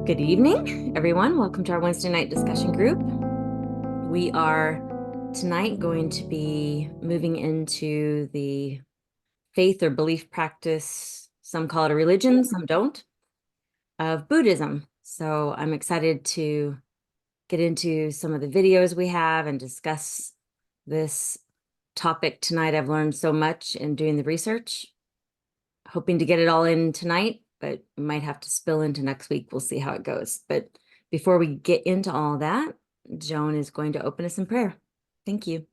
Good evening, everyone. Welcome to our Wednesday night discussion group. We are tonight going to be moving into the faith or belief practice, some call it a religion, some don't, of Buddhism. So I'm excited to get into some of the videos we have and discuss this topic tonight. I've learned so much in doing the research, hoping to get it all in tonight, but we might have to spill into next week. We'll see how it goes. But before we get into all that, Joan is going to open us in prayer. Thank you.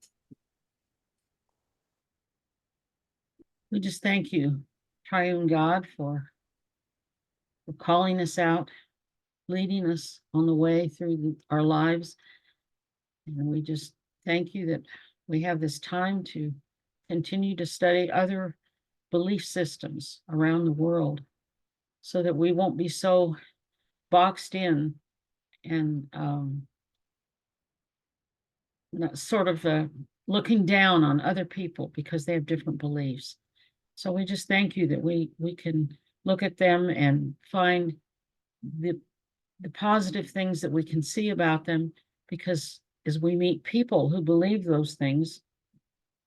We just thank you, Triune God, for calling us out, leading us on the way through our lives. And we just thank you that we have this time to continue to study other belief systems around the world so that we won't be so boxed in and sort of looking down on other people because they have different beliefs. So we just thank you that we can look at them and find the positive things that we can see about them, because as we meet people who believe those things,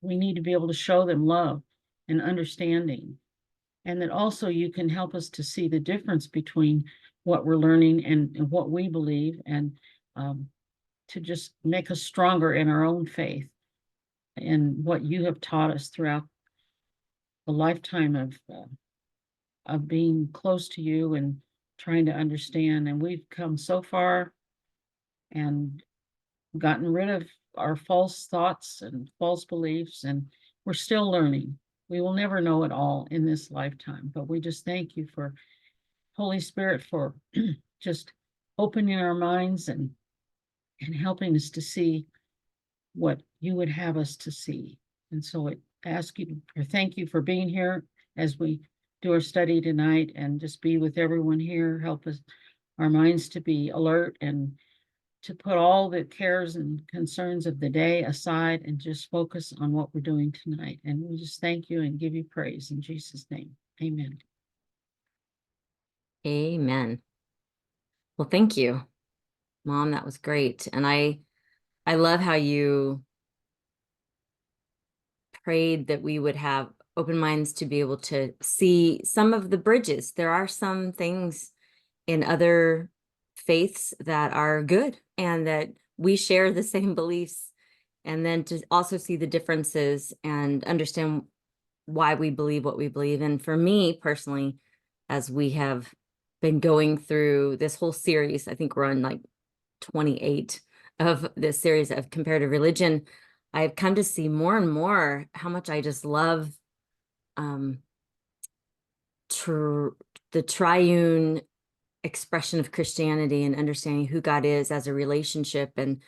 we need to be able to show them love and understanding. And that also you can help us to see the difference between what we're learning and what we believe, and to just make us stronger in our own faith and what you have taught us throughout the lifetime of being close to you and trying to understand. And we've come so far and gotten rid of our false thoughts and false beliefs, and we're still learning. We will never know it all in this lifetime, but we just thank you for Holy Spirit for just opening our minds and helping us to see what you would have us to see. And so I ask you to thank you for being here as we do our study tonight, and just be with everyone here. Help us, our minds, to be alert and to put all the cares and concerns of the day aside and just focus on what we're doing tonight. And we just thank you and give you praise in Jesus' name. Amen. Amen. Well, thank you, Mom. That was great. And I love how you prayed that we would have open minds to be able to see some of the bridges. There are some things in other faiths that are good and that we share the same beliefs, and then to also see the differences and understand why we believe what we believe. And for me personally, as we have been going through this whole series, I think we're on like 28 of this series of comparative religion, I've come to see more and more how much I just love the triune expression of Christianity and understanding who God is as a relationship, and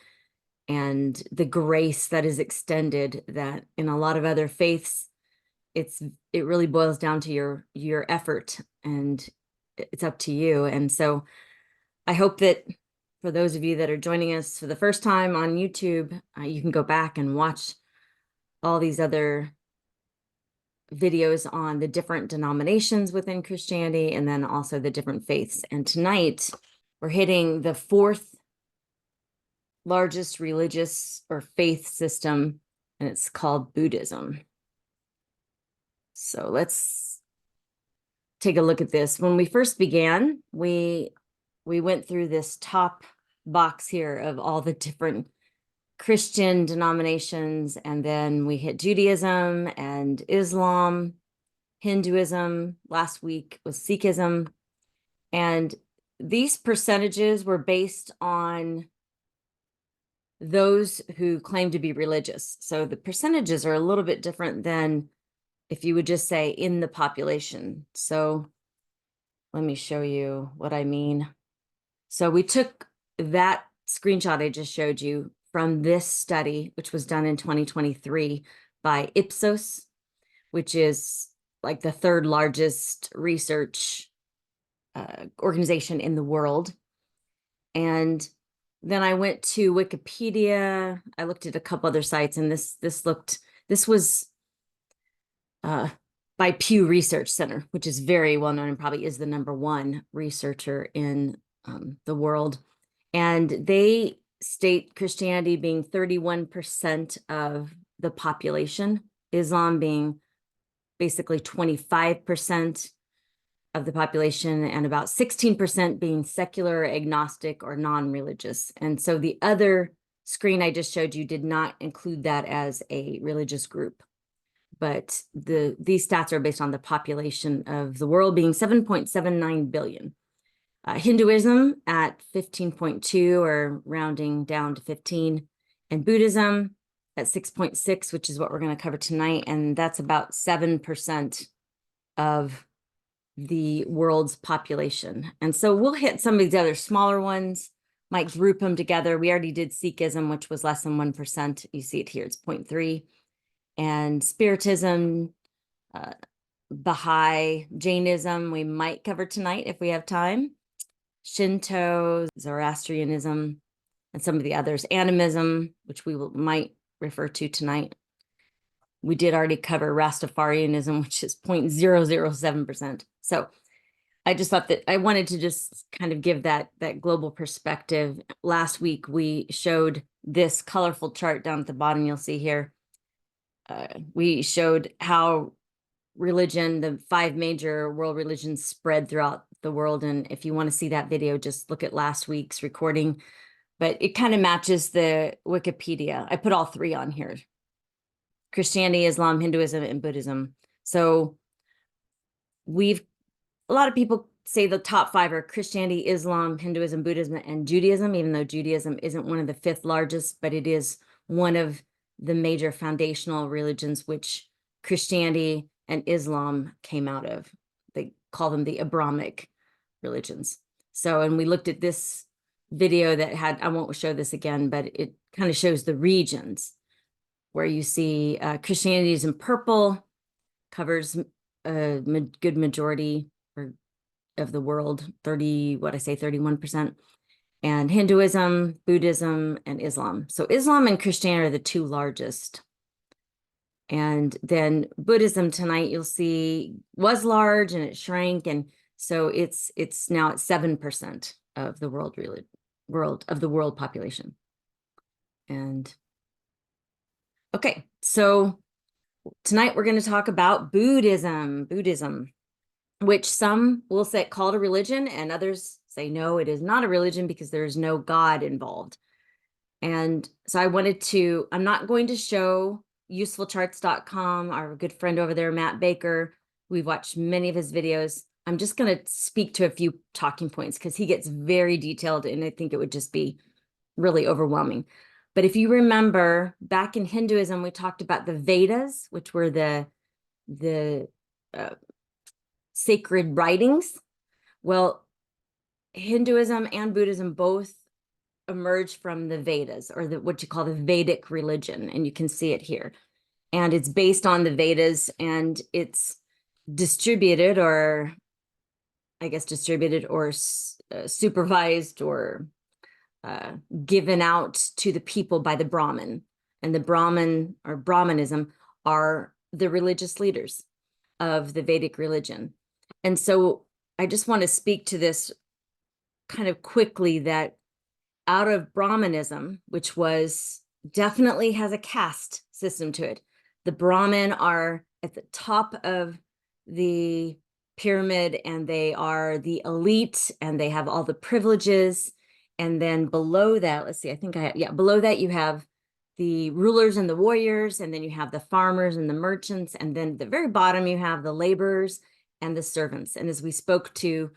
the grace that is extended, that in a lot of other faiths it really boils down to your effort, and it's up to you. And so I hope that for those of you that are joining us for the first time on YouTube, you can go back and watch all these other videos on the different denominations within Christianity, and then also the different faiths. And tonight we're hitting the fourth largest religious or faith system, and it's called Buddhism. So let's take a look at this. When we first began, we went through this top box here of all the different Christian denominations, and then we hit Judaism and Islam, Hinduism. Last week was Sikhism. And these percentages were based on those who claim to be religious. So the percentages are a little bit different than if you would just say in the population. So let me show you what I mean. So we took that screenshot I just showed you from this study, which was done in 2023 by Ipsos, which is like the third largest research organization in the world. And then I went to Wikipedia. I looked at a couple other sites, and this was by Pew Research Center, which is very well known and probably is the #1 researcher in the world. And they state Christianity being 31% of the population, Islam being basically 25% of the population, and about 16% being secular, agnostic, or non-religious. And so the other screen I just showed you did not include that as a religious group. But these stats are based on the population of the world being 7.79 billion. Hinduism at 15.2, or rounding down to 15, and Buddhism at 6.6, which is what we're going to cover tonight. And that's about 7% of the world's population. And so we'll hit some of these other smaller ones, might group them together. We already did Sikhism, which was less than 1%. You see it here, it's 0.3. And Spiritism, Baha'i, Jainism, we might cover tonight if we have time. Shinto, Zoroastrianism, and some of the others. Animism, which we might refer to tonight. We did already cover Rastafarianism, which is 0.007%. So I just thought that I wanted to just kind of give that global perspective. Last week, we showed this colorful chart down at the bottom, you'll see here. We showed how religion, the 5 major world religions, spread throughout the world. And if you want to see that video, just look at last week's recording. But it kind of matches the Wikipedia. I put all 3 on here: Christianity, Islam, Hinduism, and Buddhism. So a lot of people say the top 5 are Christianity, Islam, Hinduism, Buddhism, and Judaism, even though Judaism isn't one of the 5th largest, but it is one of the major foundational religions, which Christianity and Islam came out of. They call them the Abrahamic religions. So, and we looked at this video that had, I won't show this again, but it kind of shows the regions where you see Christianity is in purple, covers a good majority of the world, 31%, and Hinduism, Buddhism, and Islam. So Islam and Christianity are the 2 largest. And then Buddhism tonight, you'll see, was large and it shrank. And so it's now at 7% of the world population. And okay, so tonight we're going to talk about Buddhism, which some will say call it a religion, and others say, no, it is not a religion because there's no God involved. And so I'm not going to show usefulcharts.com, our good friend over there, Matt Baker. We've watched many of his videos. I'm just going to speak to a few talking points because he gets very detailed, and I think it would just be really overwhelming. But if you remember, back in Hinduism, we talked about the Vedas, which were the sacred writings. Well, Hinduism and Buddhism both emerged from the Vedas, or what you call the Vedic religion, and you can see it here. And it's based on the Vedas, and it's distributed, or I guess distributed or supervised or given out to the people by the Brahmin. And the Brahmin, or Brahmanism, are the religious leaders of the Vedic religion. And so I just want to speak to this kind of quickly, that out of Brahmanism, which definitely has a caste system to it, the Brahmin are at the top of the pyramid, and they are the elite, and they have all the privileges. And then below that, let's see, below that you have the rulers and the warriors, and then you have the farmers and the merchants, and then at the very bottom you have the laborers and the servants. And as we spoke to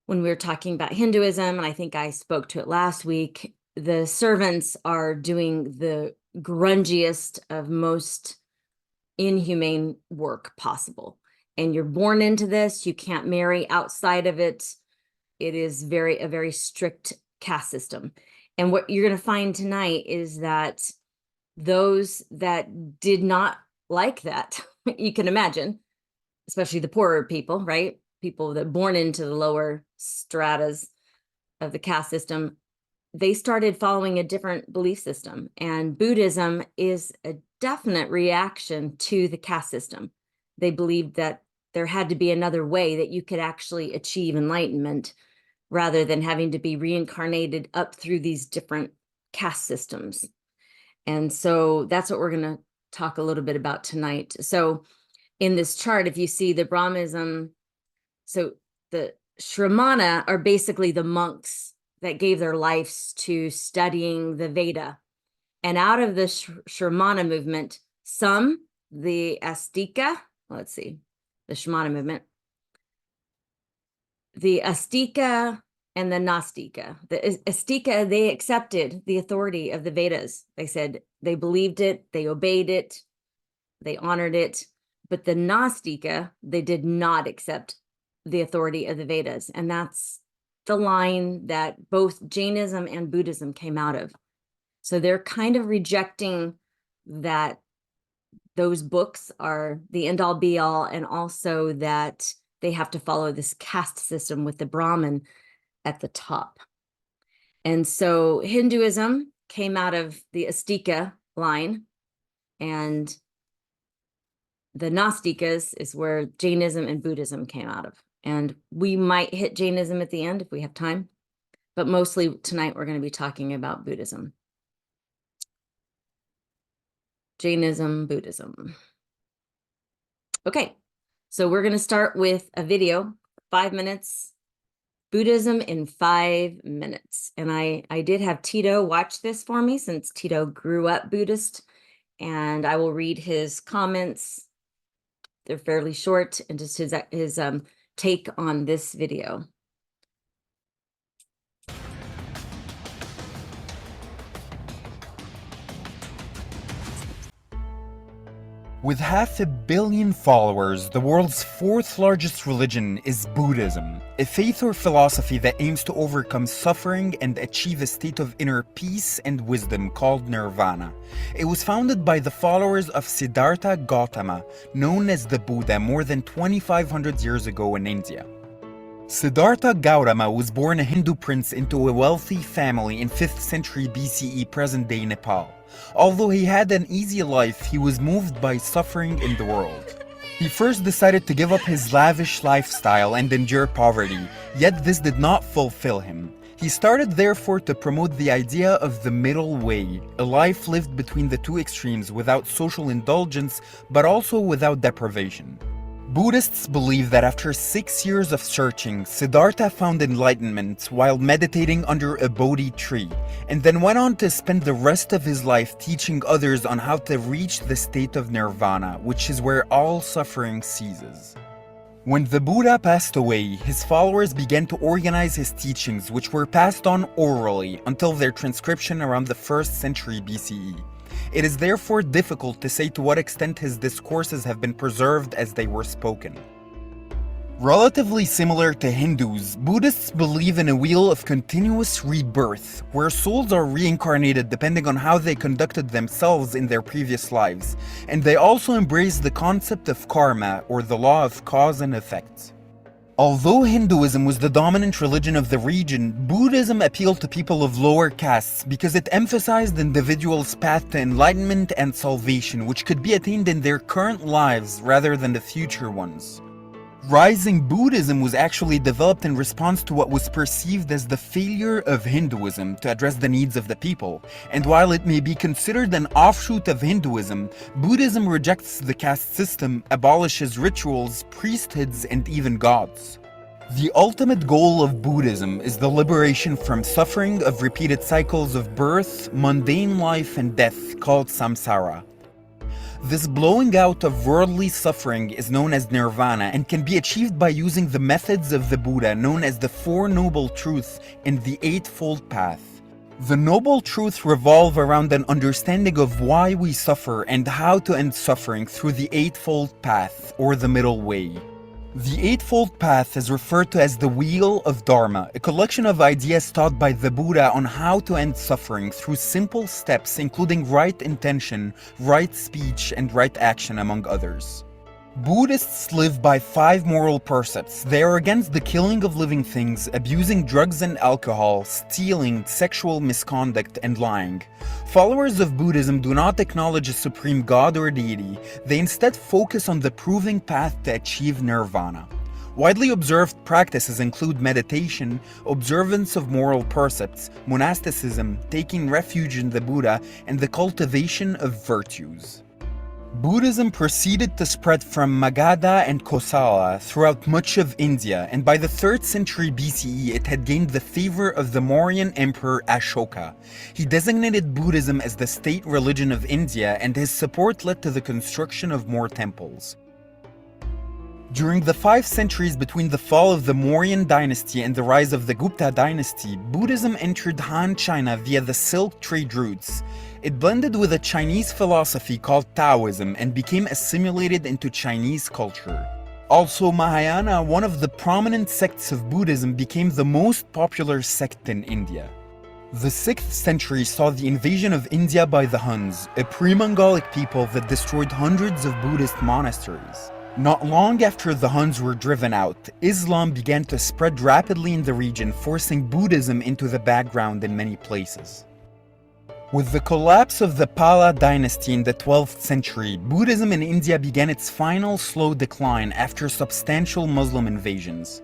when we were talking about Hinduism, and I think I spoke to it last week, the servants are doing the grungiest of most inhumane work possible. And you're born into this, you can't marry outside of it. It is a very strict caste system. And what you're going to find tonight is that those that did not like that, you can imagine, especially the poorer people, right? People that born into the lower stratas of the caste system, they started following a different belief system. And Buddhism is a definite reaction to the caste system. They believed that there had to be another way that you could actually achieve enlightenment rather than having to be reincarnated up through these different caste systems. And so that's what we're going to talk a little bit about tonight. So in this chart, if you see the Brahmanism, so the Shramana are basically the monks that gave their lives to studying the Veda. And out of the Shramana movement, some, the Astika, let's see, the Shramana movement, the Astika and the Nastika. The Astika, they accepted the authority of the Vedas. They said they believed it, they obeyed it, they honored it. But the Nastika, they did not accept the authority of the Vedas. And that's the line that both Jainism and Buddhism came out of. So they're kind of rejecting that those books are the end all be all, and also that they have to follow this caste system with the Brahmin at the top. And so Hinduism came out of the Astika line, and the Nastikas is where Jainism and Buddhism came out of. And we might hit Jainism at the end if we have time, but mostly tonight we're going to be talking about Buddhism. Jainism, Buddhism. Okay, so we're going to start with a video, 5 minutes, Buddhism in 5 minutes. And I did have Tito watch this for me since Tito grew up Buddhist, and I will read his comments. They're fairly short, and just his take on this video. With 500 million followers, the world's 4th largest religion is Buddhism, a faith or philosophy that aims to overcome suffering and achieve a state of inner peace and wisdom called nirvana. It was founded by the followers of Siddhartha Gautama, known as the Buddha, more than 2,500 years ago in India. Siddhartha Gautama was born a Hindu prince into a wealthy family in 5th century BCE, present-day Nepal. Although he had an easy life, he was moved by suffering in the world. He first decided to give up his lavish lifestyle and endure poverty, yet this did not fulfill him. He started therefore to promote the idea of the middle way, a life lived between the two extremes without social indulgence but also without deprivation. Buddhists believe that after 6 years of searching, Siddhartha found enlightenment while meditating under a Bodhi tree, and then went on to spend the rest of his life teaching others on how to reach the state of nirvana, which is where all suffering ceases. When the Buddha passed away, his followers began to organize his teachings, which were passed on orally until their transcription around the 1st century BCE. It is therefore difficult to say to what extent his discourses have been preserved as they were spoken. Relatively similar to Hindus, Buddhists believe in a wheel of continuous rebirth, where souls are reincarnated depending on how they conducted themselves in their previous lives, and they also embrace the concept of karma, or the law of cause and effect. Although Hinduism was the dominant religion of the region, Buddhism appealed to people of lower castes because it emphasized individuals' path to enlightenment and salvation, which could be attained in their current lives rather than the future ones. Rising Buddhism was actually developed in response to what was perceived as the failure of Hinduism to address the needs of the people, and while it may be considered an offshoot of Hinduism, Buddhism rejects the caste system, abolishes rituals, priesthoods, and even gods. The ultimate goal of Buddhism is the liberation from suffering of repeated cycles of birth, mundane life, and death called samsara. This blowing out of worldly suffering is known as nirvana and can be achieved by using the methods of the Buddha known as the Four Noble Truths and the Eightfold Path. The Noble Truths revolve around an understanding of why we suffer and how to end suffering through the Eightfold Path, or the Middle Way. The Eightfold Path is referred to as the Wheel of Dharma, a collection of ideas taught by the Buddha on how to end suffering through simple steps including right intention, right speech, and right action, among others. Buddhists live by 5 moral precepts. They are against the killing of living things, abusing drugs and alcohol, stealing, sexual misconduct, and lying. Followers of Buddhism do not acknowledge a supreme god or deity. They instead focus on the proving path to achieve nirvana. Widely observed practices include meditation, observance of moral precepts, monasticism, taking refuge in the Buddha, and the cultivation of virtues. Buddhism proceeded to spread from Magadha and Kosala throughout much of India, and by the 3rd century BCE it had gained the favor of the Mauryan emperor Ashoka. He designated Buddhism as the state religion of India, and his support led to the construction of more temples. During the 5 centuries between the fall of the Mauryan dynasty and the rise of the Gupta dynasty, Buddhism entered Han China via the Silk trade routes. It blended with a Chinese philosophy called Taoism and became assimilated into Chinese culture. Also, Mahayana, one of the prominent sects of Buddhism, became the most popular sect in India. The 6th century saw the invasion of India by the Huns, a pre-Mongolic people that destroyed hundreds of Buddhist monasteries. Not long after the Huns were driven out, Islam began to spread rapidly in the region, forcing Buddhism into the background in many places. With the collapse of the Pala dynasty in the 12th century, Buddhism in India began its final slow decline after substantial Muslim invasions.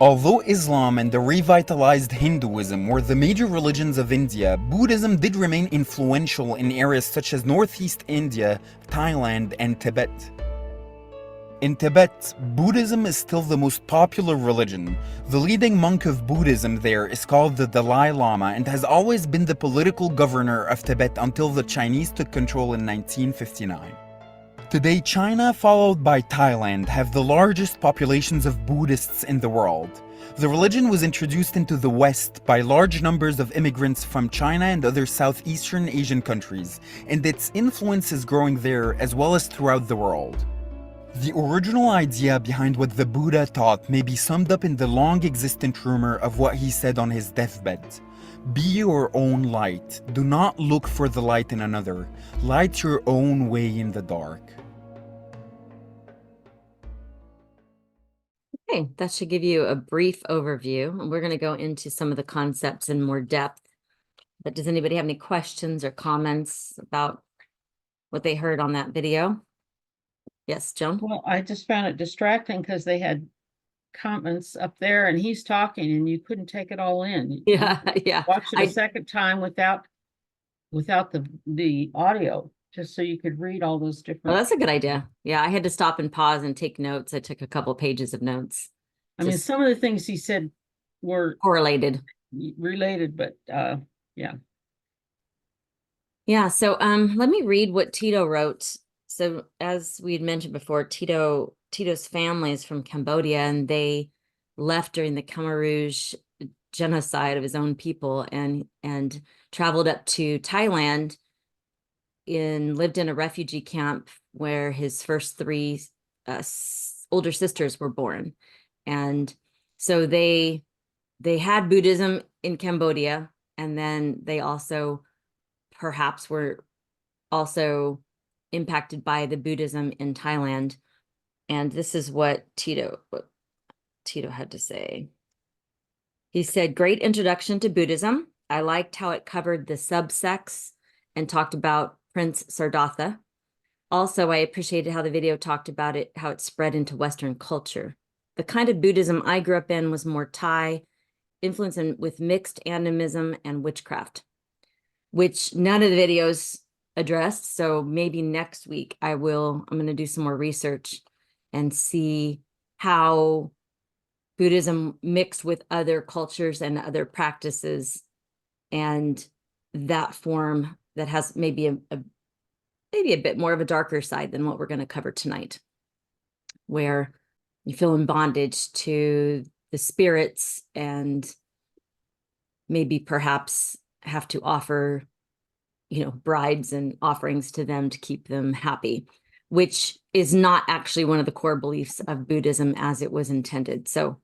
Although Islam and the revitalized Hinduism were the major religions of India, Buddhism did remain influential in areas such as Northeast India, Thailand, and Tibet. In Tibet, Buddhism is still the most popular religion. The leading monk of Buddhism there is called the Dalai Lama and has always been the political governor of Tibet until the Chinese took control in 1959. Today, China, followed by Thailand, have the largest populations of Buddhists in the world. The religion was introduced into the West by large numbers of immigrants from China and other Southeastern Asian countries, and its influence is growing there as well as throughout the world. The original idea behind what the Buddha taught may be summed up in the long-existent rumor of what he said on his deathbed. Be your own light. Do not look for the light in another. Light your own way in the dark. Okay, that should give you a brief overview, and we're going to go into some of the concepts in more depth. But does anybody have any questions or comments about what they heard on that video? Yes, Joan? Well, I just found it distracting because they had comments up there and he's talking and you couldn't take it all in. Yeah, yeah. Watch it a second time without the audio, just so you could read all those Well, different. that's a good idea. Yeah, I had to stop and pause and take notes. I took a couple pages of notes. I mean, Just some of the things he said were correlated. related, but yeah. Yeah, so let me read what Tito wrote. So as we had mentioned before, Tito's family is from Cambodia, and they left during the Khmer Rouge genocide of his own people and traveled up to Thailand and lived in a refugee camp where his first 3 older sisters were born. And so they had Buddhism in Cambodia, and then they also perhaps were also impacted by the Buddhism in Thailand. And this is what Tito had to say. He said, "Great introduction to Buddhism. I liked how it covered the subsects and talked about Prince Siddhartha. Also, I appreciated how the video talked about it, how it spread into Western culture. The kind of Buddhism I grew up in was more Thai, influence with mixed animism and witchcraft, which none of the videos addressed. So maybe next week I'm going to do some more research and see how Buddhism mixed with other cultures and other practices, and that form that has maybe a bit more of a darker side than what we're going to cover tonight, where you feel in bondage to the spirits and maybe perhaps have to offer brides and offerings to them to keep them happy, which is not actually one of the core beliefs of Buddhism as it was intended. So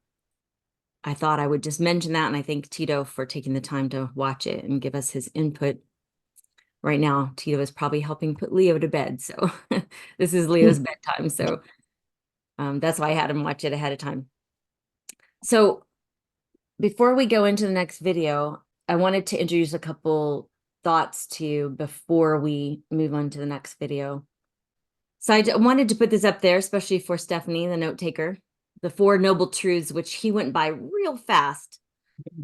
I thought I would just mention that, and I thank Tito for taking the time to watch it and give us his input. Right now, Tito is probably helping put Leo to bed, so this is Leo's bedtime, so that's why I had him watch it ahead of time. So before we go into the next video, I wanted to introduce a couple thoughts to you before we move on to the next video. So I wanted to put this up there, especially for Stephanie, the note taker, the Four Noble Truths, which he went by real fast.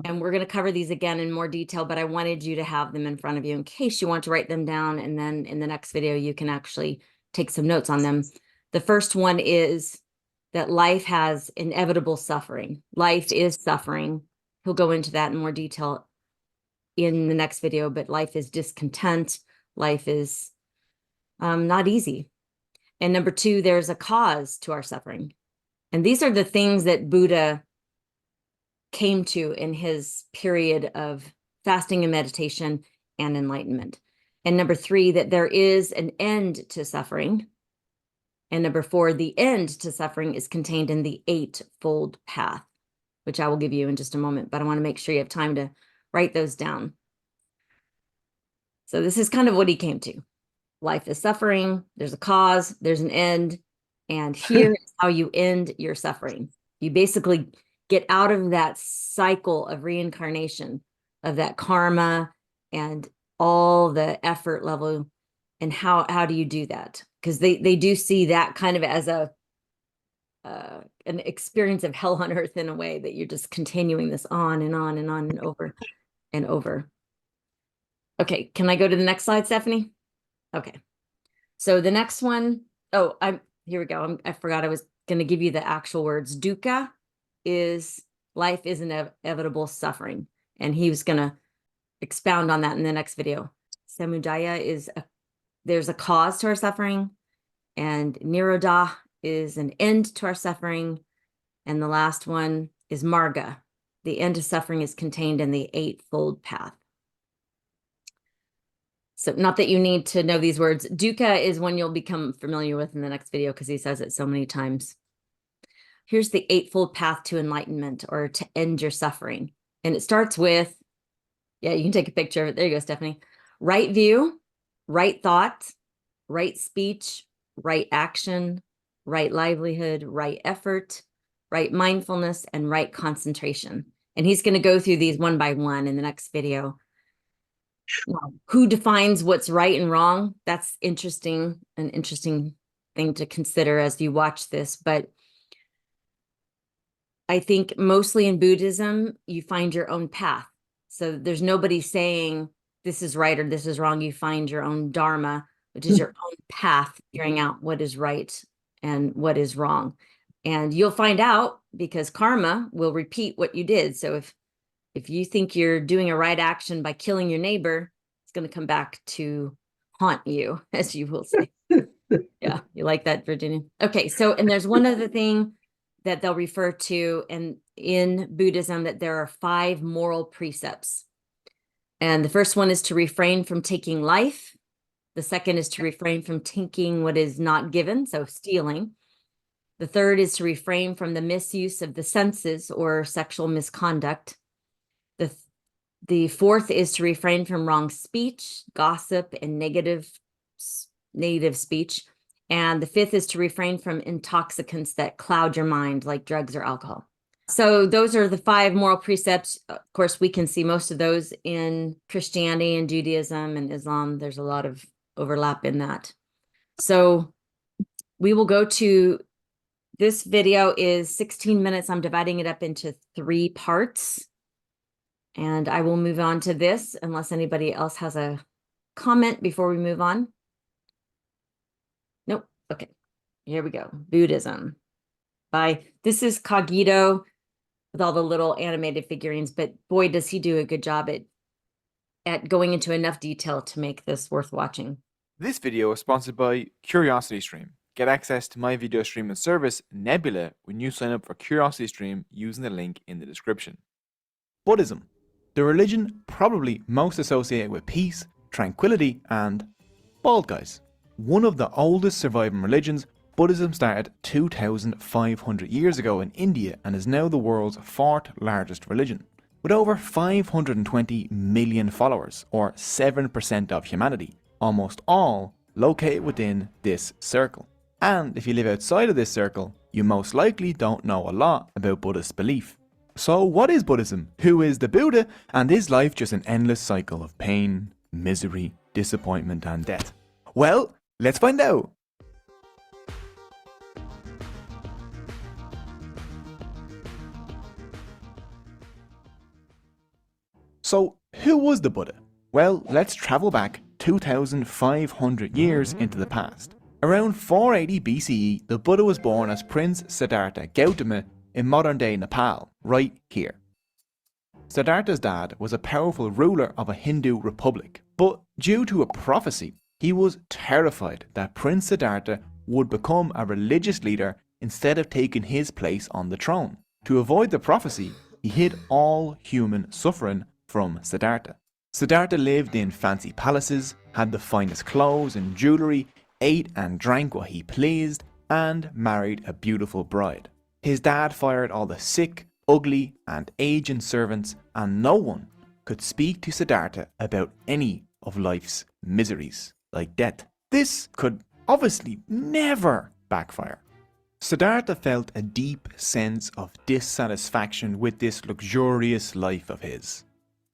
And we're going to cover these again in more detail, but I wanted you to have them in front of you in case you want to write them down. And then in the next video, you can actually take some notes on them. The first one is that life has inevitable suffering. Life is suffering. He'll go into that in more detail in the next video, but life is discontent. Life is not easy. And number two, there's a cause to our suffering. And these are the things that Buddha came to in his period of fasting and meditation and enlightenment. And number three, that there is an end to suffering. And number four, the end to suffering is contained in the Eightfold Path, which I will give you in just a moment, but I want to make sure you have time to write those down. So this is kind of what he came to. Life is suffering, there's a cause, there's an end, and here is how you end your suffering. You basically get out of that cycle of reincarnation, of that karma and all the effort level. And how do you do that? Because they do see that kind of as a an experience of hell on earth, in a way that you're just continuing this on and on and on and over and over. Okay, can I go to the next slide, Stephanie? Okay, so the next one, here we go. I forgot I was going to give you the actual words. Dukkha is life is inevitable suffering, and he was going to expound on that in the next video. Samudaya is there's a cause to our suffering, and Nirodha is an end to our suffering, and the last one is Marga. The end to suffering is contained in the Eightfold Path. So not that you need to know these words. Dukkha is one you'll become familiar with in the next video because he says it so many times. Here's the Eightfold Path to enlightenment, or to end your suffering. And it starts with, yeah, you can take a picture of it. There you go, Stephanie. Right view, right thought, right speech, right action, right livelihood, right effort, right mindfulness, and right concentration. And he's going to go through these one by one in the next video. Now, who defines what's right and wrong? That's interesting, an interesting thing to consider as you watch this. But I think mostly in Buddhism, you find your own path. So there's nobody saying this is right or this is wrong. You find your own dharma, which is your own path, figuring out what is right and what is wrong. And you'll find out because karma will repeat what you did. So if you think you're doing a right action by killing your neighbor, it's going to come back to haunt you, as you will say. Yeah, you like that, Virginia? Okay, so, and there's one other thing that they'll refer to in Buddhism, that there are 5 moral precepts. And the first one is to refrain from taking life. The second is to refrain from taking what is not given, so stealing. The third is to refrain from the misuse of the senses or sexual misconduct. The fourth is to refrain from wrong speech, gossip, and negative speech. And the fifth is to refrain from intoxicants that cloud your mind, like drugs or alcohol. So those are the 5 moral precepts. Of course, we can see most of those in Christianity and Judaism and Islam. There's a lot of overlap in that. So we will go to, this video is 16 minutes. I'm dividing it up into 3 parts. And I will move on to this unless anybody else has a comment before we move on. Nope. Okay. Here we go. Buddhism. This is Cogito with all the little animated figurines, but boy, does he do a good job at going into enough detail to make this worth watching. This video is sponsored by CuriosityStream. Get access to my video streaming service, Nebula, when you sign up for CuriosityStream using the link in the description. Buddhism. The religion probably most associated with peace, tranquility, and bald guys. One of the oldest surviving religions, Buddhism started 2,500 years ago in India and is now the world's 4th largest religion. With over 520 million followers, or 7% of humanity, almost all located within this circle. And if you live outside of this circle, you most likely don't know a lot about Buddhist belief. So what is Buddhism? Who is the Buddha? And is life just an endless cycle of pain, misery, disappointment, and death? Well, let's find out. So, who was the Buddha? Well, let's travel back 2,500 years into the past. Around 480 BCE, the Buddha was born as Prince Siddhartha Gautama in modern-day Nepal, right here. Siddhartha's dad was a powerful ruler of a Hindu republic, but due to a prophecy, he was terrified that Prince Siddhartha would become a religious leader instead of taking his place on the throne. To avoid the prophecy, he hid all human suffering from Siddhartha. Siddhartha lived in fancy palaces, had the finest clothes and jewellery, ate and drank what he pleased, and married a beautiful bride. His dad fired all the sick, ugly, and aging servants, and no one could speak to Siddhartha about any of life's miseries, like death. This could obviously never backfire. Siddhartha felt a deep sense of dissatisfaction with this luxurious life of his.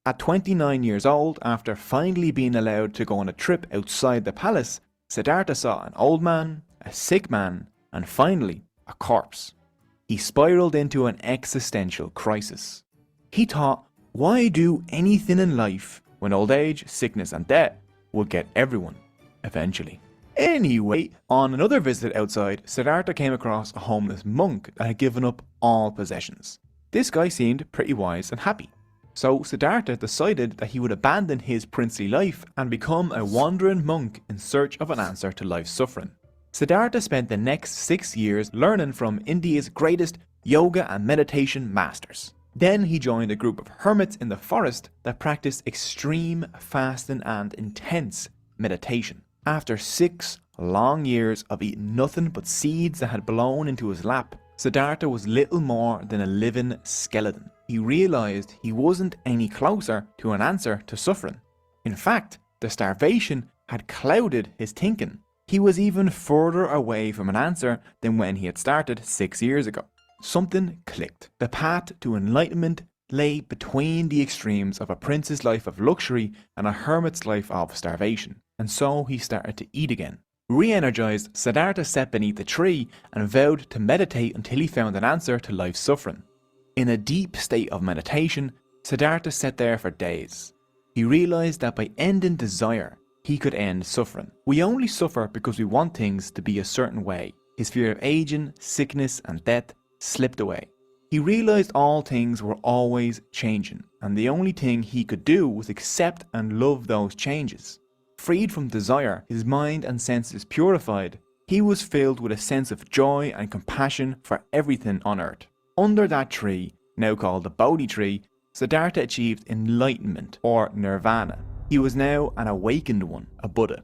At 29 years old, after finally being allowed to go on a trip outside the palace, Siddhartha saw an old man, a sick man, and finally, a corpse. He spiraled into an existential crisis. He thought, why do anything in life when old age, sickness, and death would get everyone, eventually? Anyway, on another visit outside, Siddhartha came across a homeless monk that had given up all possessions. This guy seemed pretty wise and happy. So Siddhartha decided that he would abandon his princely life and become a wandering monk in search of an answer to life's suffering. Siddhartha spent the next 6 years learning from India's greatest yoga and meditation masters. Then he joined a group of hermits in the forest that practiced extreme fasting and intense meditation. After 6 long years of eating nothing but seeds that had blown into his lap, Siddhartha was little more than a living skeleton. He realised he wasn't any closer to an answer to suffering. In fact, the starvation had clouded his thinking. He was even further away from an answer than when he had started 6 years ago. Something clicked. The path to enlightenment lay between the extremes of a prince's life of luxury and a hermit's life of starvation. And so he started to eat again. Re-energized, Siddhartha sat beneath a tree and vowed to meditate until he found an answer to life's suffering. In a deep state of meditation, Siddhartha sat there for days. He realized that by ending desire, he could end suffering. We only suffer because we want things to be a certain way. His fear of aging, sickness, and death slipped away. He realized all things were always changing, and the only thing he could do was accept and love those changes. Freed from desire, his mind and senses purified, he was filled with a sense of joy and compassion for everything on earth. Under that tree, now called the Bodhi tree, Siddhartha achieved enlightenment, or nirvana. He was now an awakened one, a Buddha.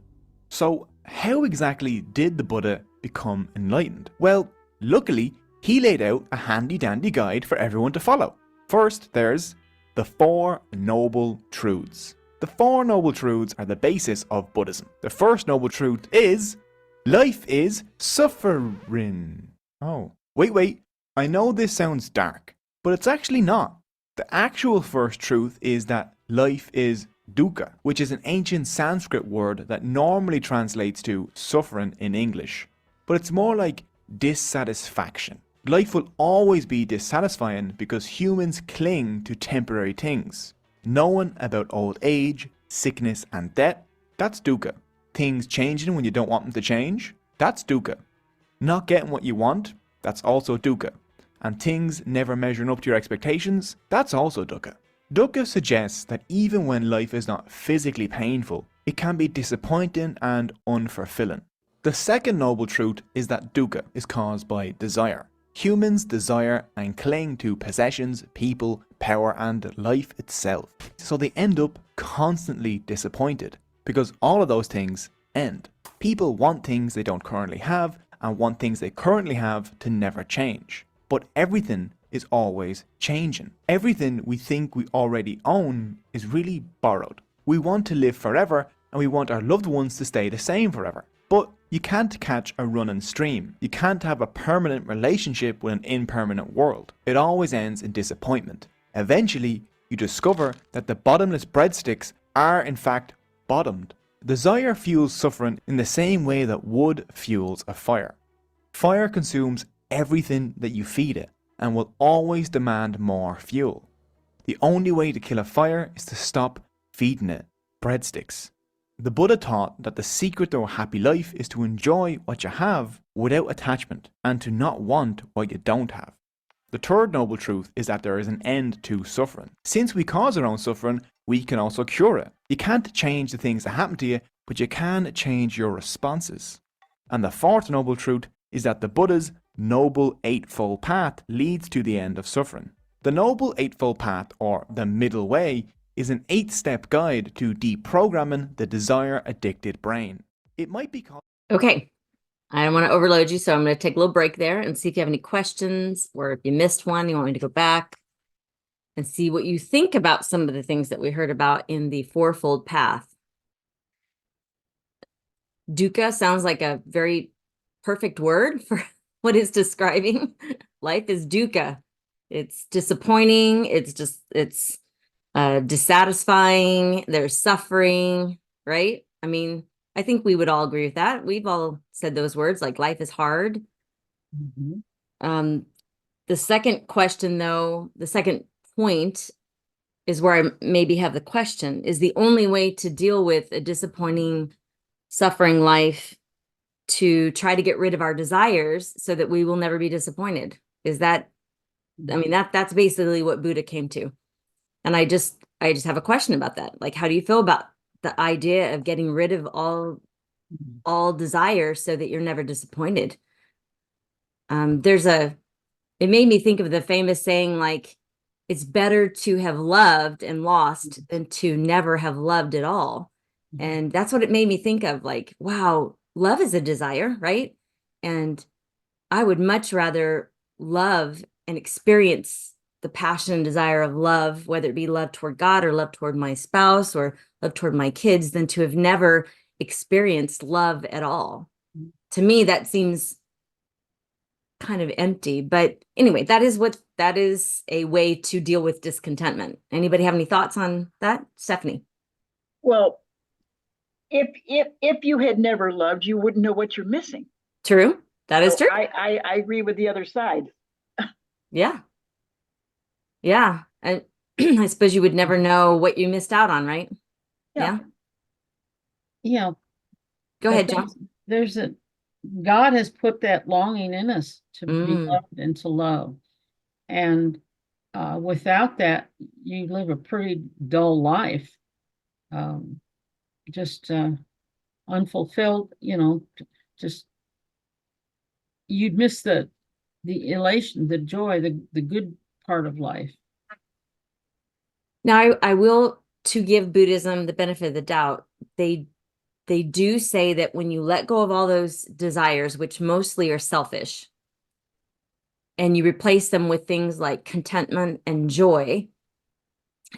So, how exactly did the Buddha become enlightened? Well, luckily, he laid out a handy-dandy guide for everyone to follow. First, there's the 4 Noble Truths. The 4 Noble Truths are the basis of Buddhism. The first Noble Truth is, life is suffering. Oh, wait, I know this sounds dark, but it's actually not. The actual first truth is that life is dukkha, which is an ancient Sanskrit word that normally translates to suffering in English. But it's more like dissatisfaction. Life will always be dissatisfying because humans cling to temporary things. Knowing about old age, sickness, and death, that's dukkha. Things changing when you don't want them to change, that's dukkha. Not getting what you want, that's also dukkha. And things never measuring up to your expectations, that's also dukkha. Dukkha suggests that even when life is not physically painful, it can be disappointing and unfulfilling. The second noble truth is that dukkha is caused by desire. Humans desire and cling to possessions, people, power, and life itself. So they end up constantly disappointed because all of those things end. People want things they don't currently have and want things they currently have to never change. But everything is always changing. Everything we think we already own is really borrowed. We want to live forever and we want our loved ones to stay the same forever. But you can't catch a running stream. You can't have a permanent relationship with an impermanent world. It always ends in disappointment. Eventually, you discover that the bottomless breadsticks are in fact bottomed. Desire fuels suffering in the same way that wood fuels a fire. Fire consumes everything that you feed it and will always demand more fuel. The only way to kill a fire is to stop feeding it breadsticks. The Buddha taught that the secret to a happy life is to enjoy what you have without attachment and to not want what you don't have. The third noble truth is that there is an end to suffering. Since we cause our own suffering, we can also cure it. You can't change the things that happen to you, but you can change your responses. And the fourth noble truth is that the Buddha's Noble Eightfold Path leads to the end of suffering. The Noble Eightfold Path, or the Middle Way, is an 8-step guide to deprogramming the desire-addicted brain. It might be called... Okay. I don't want to overload you, so I'm going to take a little break there and see if you have any questions, or if you missed one, you want me to go back and see what you think about some of the things that we heard about in the Fourfold Path. Dukkha sounds like a very perfect word for what it's describing. Life is dukkha. It's disappointing. It's dissatisfying. There's suffering, right? I mean, I think we would all agree with that. We've all said those words, like life is hard. Mhm. The second question, though, the second point is where I maybe have the question. Is the only way to deal with a disappointing, suffering life to try to get rid of our desires so that we will never be disappointed? Is that, I mean, that's basically what Buddha came to. And I just have a question about that. Like, how do you feel about the idea of getting rid of all desire so that you're never disappointed? It made me think of the famous saying, like, it's better to have loved and lost than to never have loved at all. And that's what it made me think of, like, wow, love is a desire, right? And I would much rather love and experience the passion and desire of love, whether it be love toward God or love toward my spouse or love toward my kids, than to have never experienced love at all. To me, that seems kind of empty. But anyway, that is a way to deal with discontentment. Anybody have any thoughts on that? Stephanie? Well, if you had never loved, you wouldn't know what you're missing. True. That is So true. I agree with the other side. Yeah. Yeah. And I suppose you would never know what you missed out on, right? Yeah. Yeah. Go but ahead, John. God has put that longing in us to be Mm. loved and to love. And without that, you live a pretty dull life. Just unfulfilled, just you'd miss the elation, the joy, the good part of life. Now, I will, to give Buddhism the benefit of the doubt, they do say that when you let go of all those desires, which mostly are selfish, and you replace them with things like contentment and joy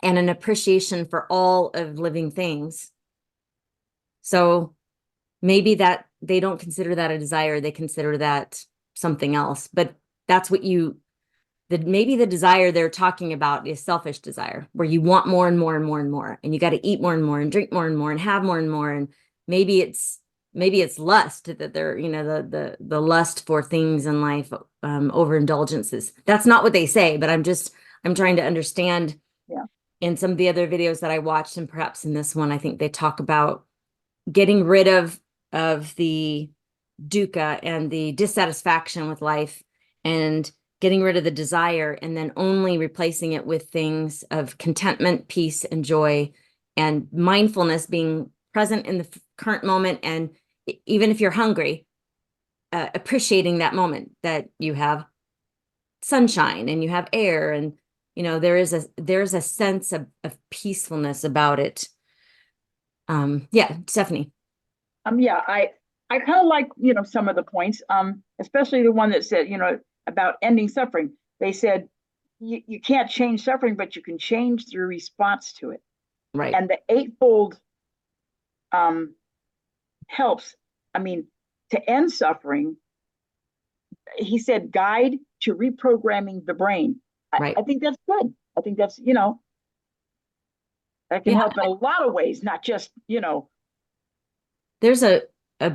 and an appreciation for all of living things. So maybe that they don't consider that a desire, they consider that something else. But that's what maybe the desire they're talking about is selfish desire, where you want more and more and more and more, and you got to eat more and more and drink more and more and have more and more. And maybe it's lust, that they're, the lust for things in life, overindulgences. That's not what they say, but I'm trying to understand. Yeah. In some of the other videos that I watched, and perhaps in this one, I think they talk about getting rid of the dukkha and the dissatisfaction with life, and getting rid of the desire, and then only replacing it with things of contentment, peace, and joy, and mindfulness, being present in the current moment. And even if you're hungry, appreciating that moment that you have sunshine and you have air, and there's a sense of peacefulness about it. Yeah, Stephanie. Yeah, I kind of like, some of the points, especially the one that said, about ending suffering. They said you can't change suffering, but you can change the response to it. Right. And the eightfold helps. I mean, to end suffering, he said, guide to reprogramming the brain. Right. I think that's good. I think that's, that can help in a lot of ways, not just, There's a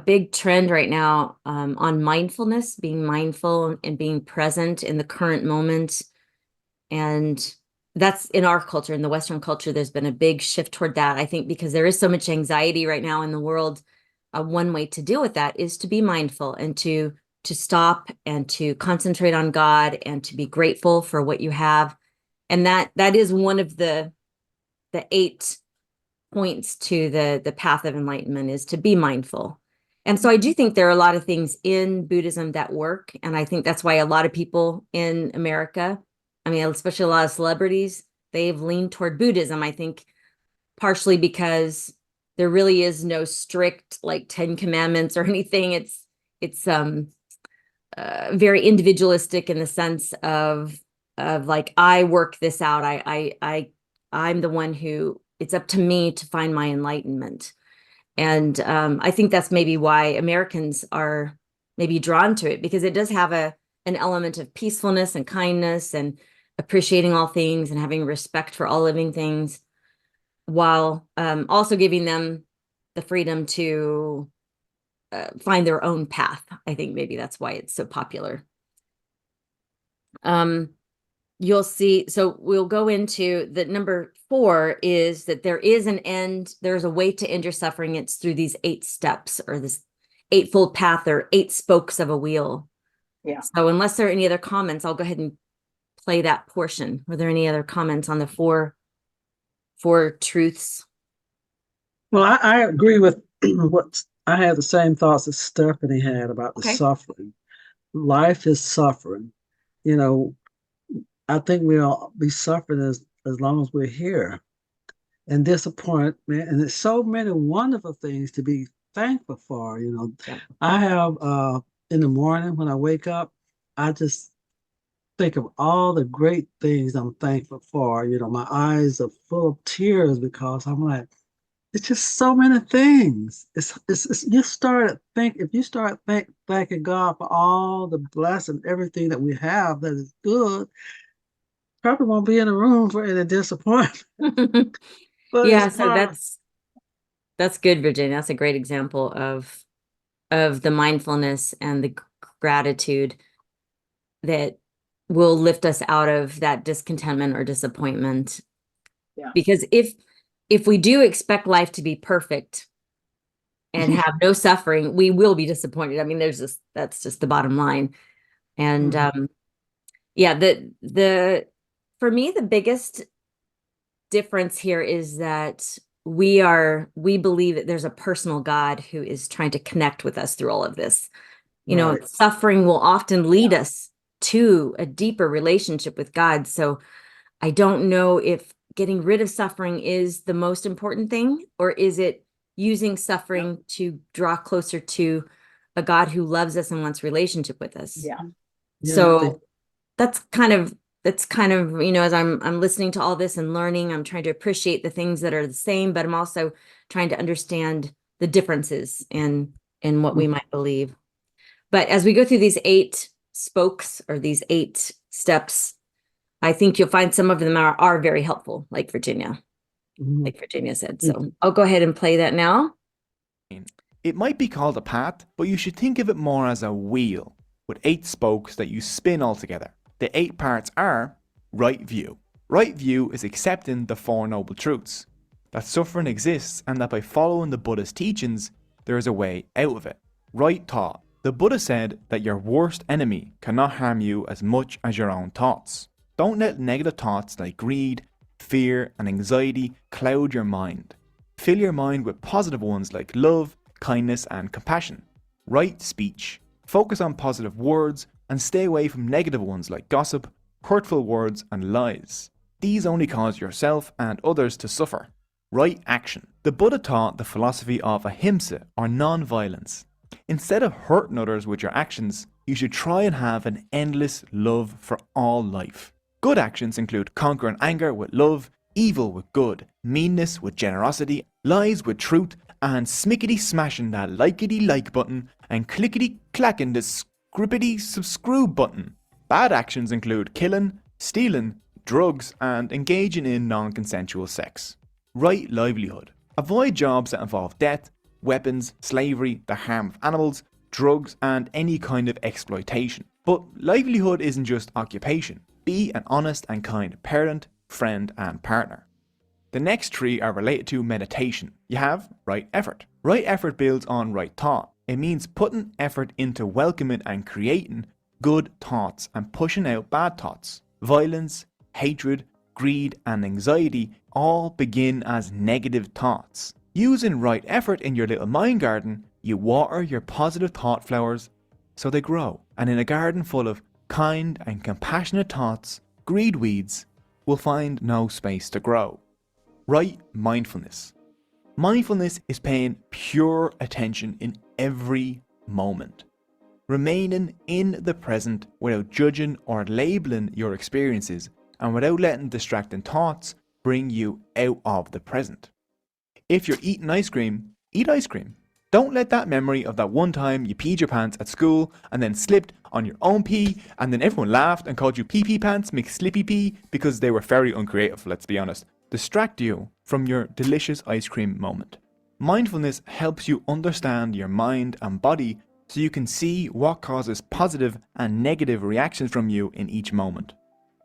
big trend right now on mindfulness, being mindful and being present in the current moment. And that's in our culture, in the Western culture, there's been a big shift toward that. I think because there is so much anxiety right now in the world, one way to deal with that is to be mindful and to stop and to concentrate on God and to be grateful for what you have. And that is one of the 8 points to the path of enlightenment, is to be mindful. And so I do think there are a lot of things in Buddhism that work. And I think that's why a lot of people in America, I mean, especially a lot of celebrities, they've leaned toward Buddhism. I think partially because there really is no strict like 10 commandments or anything. It's very individualistic in the sense of like, I work this out. I'm the one who, it's up to me to find my enlightenment. And I think that's maybe why Americans are maybe drawn to it, because it does have an element of peacefulness and kindness and appreciating all things and having respect for all living things, while also giving them the freedom to find their own path. I think maybe that's why it's so popular. You'll see, so we'll go into the number 4 is that there is an end, there's a way to end your suffering. It's through these 8 steps, or this 8-fold path, or 8 spokes of a wheel. Yeah. So unless there are any other comments, I'll go ahead and play that portion. Were there any other comments on the four truths? Well, I agree with what I had the same thoughts that Stephanie had about the Okay. suffering. Life is suffering. You know, I think we'll be suffering as long as we're here. And disappointment, and there's so many wonderful things to be thankful for. You know, Yeah. I have in the morning when I wake up, I just think of all the great things I'm thankful for. You know, my eyes are full of tears because I'm like, it's just so many things. It's you start if you start thanking God for all the blessing, everything that we have that is good, probably won't be in a room for any disappointment. But Yeah, it's so part that's good, Virginia. That's a great example of the mindfulness and the gratitude that will lift us out of that discontentment or disappointment. Yeah. Because if we do expect life to be perfect and have no suffering, we will be disappointed. I mean, that's just the bottom line. And yeah, for me, the biggest difference here is that we believe that there's a personal God who is trying to connect with us through all of this. You know, Right. suffering will often lead us to a deeper relationship with God. So I don't know if getting rid of suffering is the most important thing, or is it using suffering to draw closer to a God who loves us and wants relationship with us. Yeah. So that's kind of, you know, as I'm listening to all this and learning, I'm trying to appreciate the things that are the same, but I'm also trying to understand the differences in what we might believe. But as we go through these 8 spokes, or these 8 steps, I think you'll find some of them are very helpful, like Virginia said. So I'll go ahead and play that now. It might be called a path, but you should think of it more as a wheel with 8 spokes that you spin all together. The 8 parts are right view. Right view is accepting the 4 noble truths, that suffering exists and that by following the Buddha's teachings, there is a way out of it. Right thought. The Buddha said that your worst enemy cannot harm you as much as your own thoughts. Don't let negative thoughts like greed, fear, and anxiety cloud your mind. Fill your mind with positive ones like love, kindness, and compassion. Right speech. Focus on positive words and stay away from negative ones like gossip, hurtful words, and lies. These only cause yourself and others to suffer. Right action. The Buddha taught the philosophy of ahimsa, or non-violence. Instead of hurting others with your actions, you should try and have an endless love for all life. Good actions include conquering anger with love, evil with good, meanness with generosity, lies with truth, and smickety smashing that likety like button and clickety clacking the scrippity subscribe button. Bad actions include killing, stealing, drugs, and engaging in non-consensual sex. Right livelihood. Avoid jobs that involve death, weapons, slavery, the harm of animals, drugs, and any kind of exploitation. But livelihood isn't just occupation. Be an honest and kind parent, friend, and partner. The next 3 are related to meditation. You have right effort. Right effort builds on right thought. It means putting effort into welcoming and creating good thoughts and pushing out bad thoughts. Violence, hatred, greed, and anxiety all begin as negative thoughts. Using right effort in your little mind garden, you water your positive thought flowers so they grow. And in a garden full of kind and compassionate thoughts, greed weeds will find no space to grow. Right mindfulness. Mindfulness is paying pure attention in every moment. Remaining in the present without judging or labeling your experiences and without letting distracting thoughts bring you out of the present. If you're eating ice cream, eat ice cream. Don't let that memory of that one time you peed your pants at school and then slipped on your own pee and then everyone laughed and called you pee pants McSlippy pee because they were very uncreative, let's be honest, distract you from your delicious ice cream moment. Mindfulness helps you understand your mind and body so you can see what causes positive and negative reactions from you in each moment.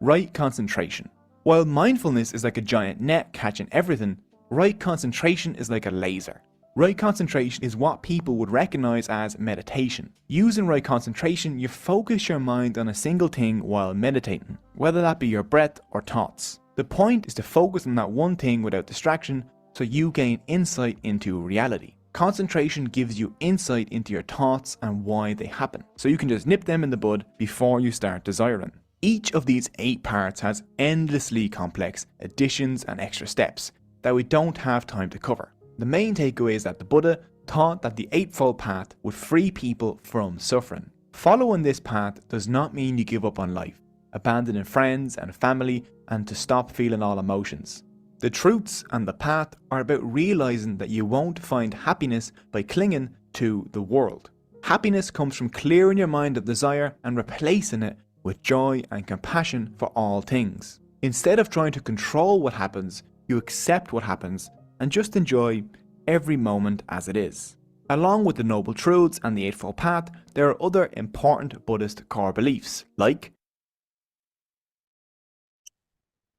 Right concentration. While mindfulness is like a giant net catching everything, right concentration is like a laser. Right concentration is what people would recognize as meditation. Using right concentration, you focus your mind on a single thing while meditating, whether that be your breath or thoughts. The point is to focus on that one thing without distraction so you gain insight into reality. Concentration gives you insight into your thoughts and why they happen, so you can just nip them in the bud before you start desiring. Each of these 8 parts has endlessly complex additions and extra steps that we don't have time to cover. The main takeaway is that the Buddha taught that the Eightfold Path would free people from suffering. Following this path does not mean you give up on life, abandoning friends and family, and to stop feeling all emotions. The truths and the path are about realizing that you won't find happiness by clinging to the world. Happiness comes from clearing your mind of desire and replacing it with joy and compassion for all things. Instead of trying to control what happens, you accept what happens and just enjoy every moment as it is. Along with the Noble Truths and the Eightfold Path, there are other important Buddhist core beliefs, like...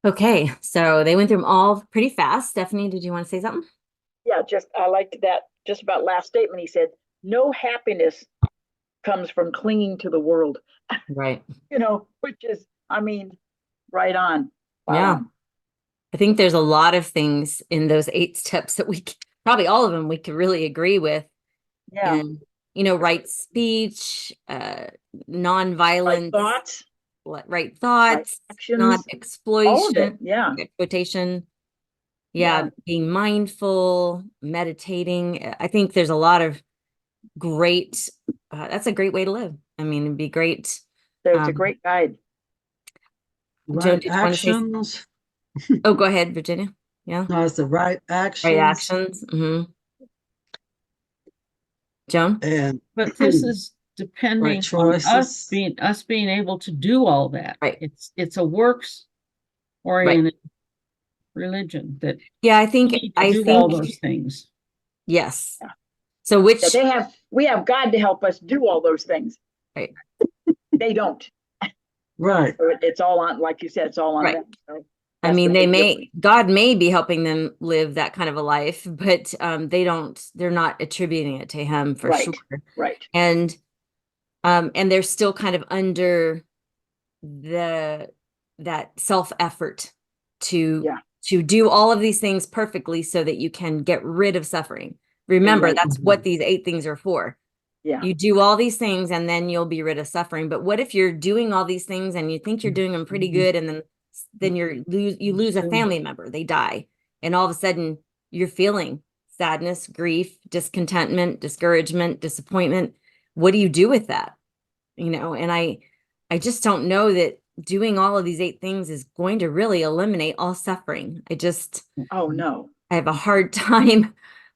Okay, so they went through them all pretty fast. Stephanie, did you want to say something? Yeah, I liked that just about last statement. He said, no happiness comes from clinging to the world. Right. Which is, right on. Yeah. I think there's a lot of things in those 8 steps that probably all of them we could really agree with. Yeah. And, right speech, non-violence, right thoughts, actions, not all of exploitation, it. Yeah. exploitation. Yeah, being mindful, meditating. I think there's a lot of great, that's a great way to live. It'd be great. It's a great guide. Joan, Right did you want to say actions. Oh, go ahead, Virginia. Yeah. No, it's the right actions. Right actions. Joan? And But this is depending right on choices. us being able to do all that. Right. It's a works oriented religion that Yeah, I we think need to do all those things. Yes. Yeah. So we have God to help us do all those things. Right. They don't. Right. So it's all on, like you said, it's all on Right. them. So God may be helping them live that kind of a life, but they're not attributing it to him for sure. Right. And they're still kind of under that self-effort to do all of these things perfectly so that you can get rid of suffering. Remember, that's what these 8 things are for. Yeah. You do all these things and then you'll be rid of suffering. But what if you're doing all these things and you think you're doing them pretty good, and then you lose a family member, they die, and all of a sudden you're feeling sadness, grief, discontentment, discouragement, disappointment. What do you do with that? And I just don't know that doing all of these 8 things is going to really eliminate all suffering. Oh no. I have a hard time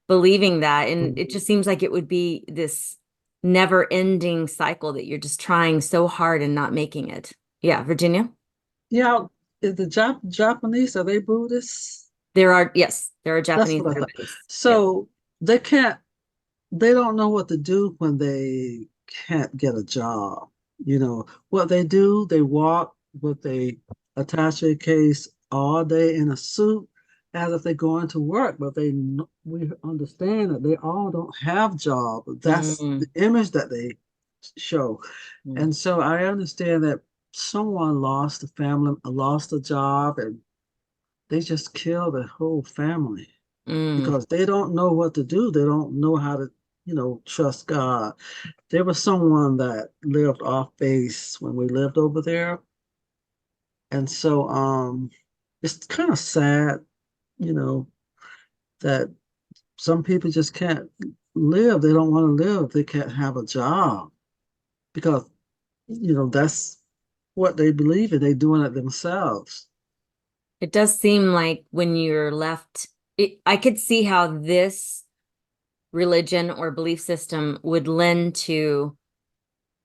believing that. And it just seems like it would be this never-ending cycle that you're just trying so hard and not making it. Yeah, Virginia? Yeah, is the Japanese, are they Buddhists? There are Japanese That's what I thought. Buddhists. So they don't know what to do when they can't get a job. What they do, they walk with a attache case all day in a suit as if they're going to work, but we understand that they all don't have jobs. That's the Mm, image that they show. mm, And so I understand that someone lost a family, lost a job, and they just kill the whole family mm, because they don't know what to do. They don't know how to, trust God. There was someone that lived off base when we lived over there. And so it's kind of sad, you know, that some people just can't live. They don't want to live. They can't have a job because, that's what they believe in. They're doing it themselves. It does seem like when you're left, I could see how this religion or belief system would lend to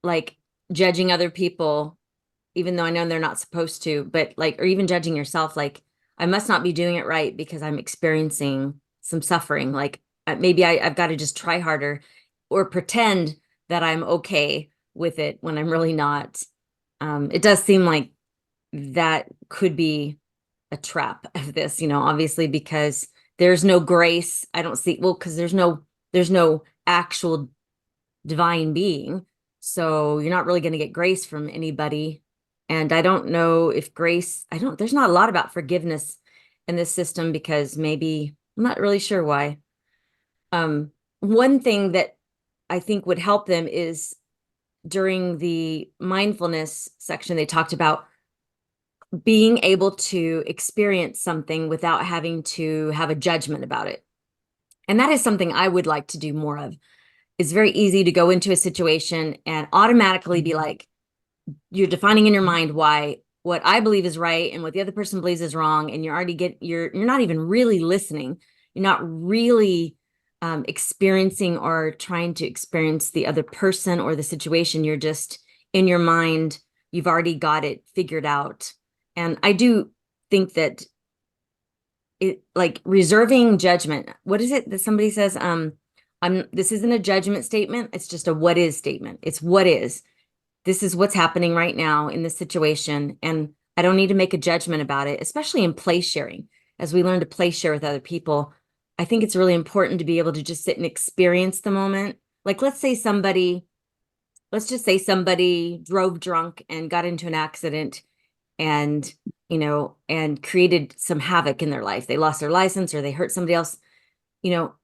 like judging other people, even though I know they're not supposed to, but like, or even judging yourself, like, I must not be doing it right because I'm experiencing some suffering. Like maybe I've got to just try harder or pretend that I'm okay with it when I'm really not. It does seem like that could be a trap of this, obviously, because there's no grace. I don't see, well, because there's no actual divine being. So you're not really going to get grace from anybody. And I don't know if grace, there's not a lot about forgiveness in this system because maybe I'm not really sure why. One thing that I think would help them is during the mindfulness section, they talked about being able to experience something without having to have a judgment about it. And that is something I would like to do more of. It's very easy to go into a situation and automatically be like, you're defining in your mind why what I believe is right and what the other person believes is wrong. And you're not even really listening. You're not really experiencing or trying to experience the other person or the situation. You're just in your mind. You've already got it figured out. And I do think that it like reserving judgment. What is it that somebody says? This isn't a judgment statement. It's just a what is statement. It's what is. This is what's happening right now in this situation. And I don't need to make a judgment about it, especially in place sharing. As we learn to place share with other people, I think it's really important to be able to just sit and experience the moment. Like, let's just say somebody drove drunk and got into an accident and, and created some havoc in their life. They lost their license or they hurt somebody else.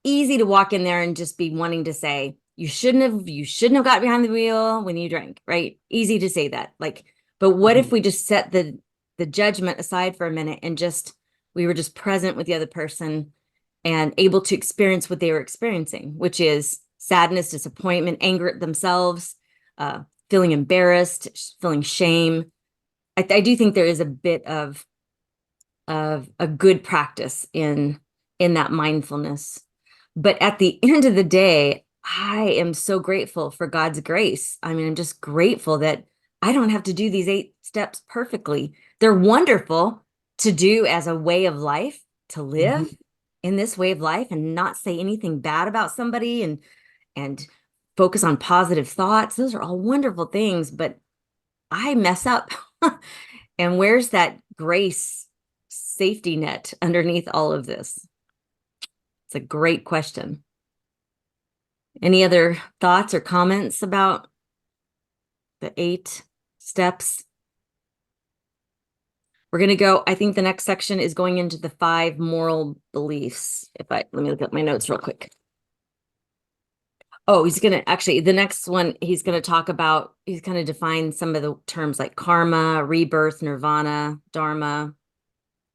Easy to walk in there and just be wanting to say, you shouldn't have got behind the wheel when you drank, right? Easy to say that. Like, but what if we just set the judgment aside for a minute and we were just present with the other person and able to experience what they were experiencing, which is sadness, disappointment, anger at themselves, feeling embarrassed, feeling shame. I do think there is a bit of a good practice in that mindfulness. But at the end of the day, I am so grateful for God's grace. I mean, I'm just grateful that I don't have to do these 8 steps perfectly. They're wonderful to do as a way of life, to live in this way of life and not say anything bad about somebody and focus on positive thoughts. Those are all wonderful things, but I mess up. And where's that grace safety net underneath all of this? It's a great question. Any other thoughts or comments about the 8 steps? We're going to go, I think the next section is going into the 5 moral beliefs. Let me look at my notes real quick. Oh, the next one, he's going to define some of the terms like karma, rebirth, nirvana, dharma,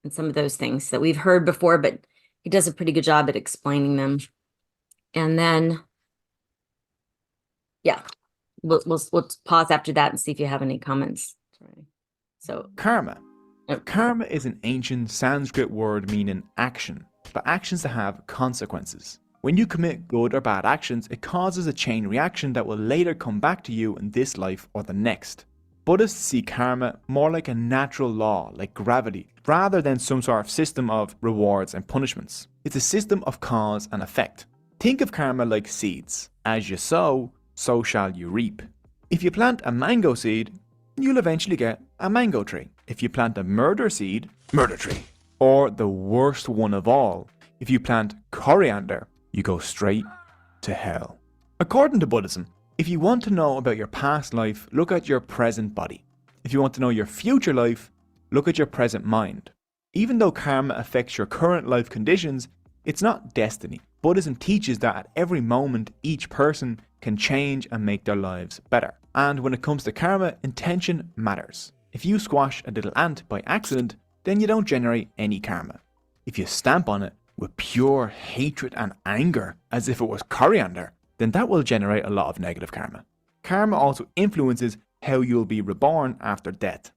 and some of those things that we've heard before, but he does a pretty good job at explaining them. And then, yeah, we'll pause after that and see if you have any comments. So Karma. Karma is an ancient Sanskrit word meaning action, but actions that have consequences. When you commit good or bad actions, it causes a chain reaction that will later come back to you in this life or the next. Buddhists see karma more like a natural law, like gravity, rather than some sort of system of rewards and punishments. It's a system of cause and effect. Think of karma like seeds. As you sow, so shall you reap. If you plant a mango seed, you'll eventually get a mango tree. If you plant a murder seed, murder tree. Or the worst one of all, if you plant coriander, you go straight to hell. According to Buddhism, if you want to know about your past life, look at your present body. If you want to know your future life, look at your present mind. Even though karma affects your current life conditions, it's not destiny. Buddhism teaches that at every moment, each person can change and make their lives better. And when it comes to karma, intention matters. If you squash a little ant by accident, then you don't generate any karma. If you stamp on it with pure hatred and anger, as if it was coriander, then that will generate a lot of negative karma. Karma also influences how you'll be reborn after death.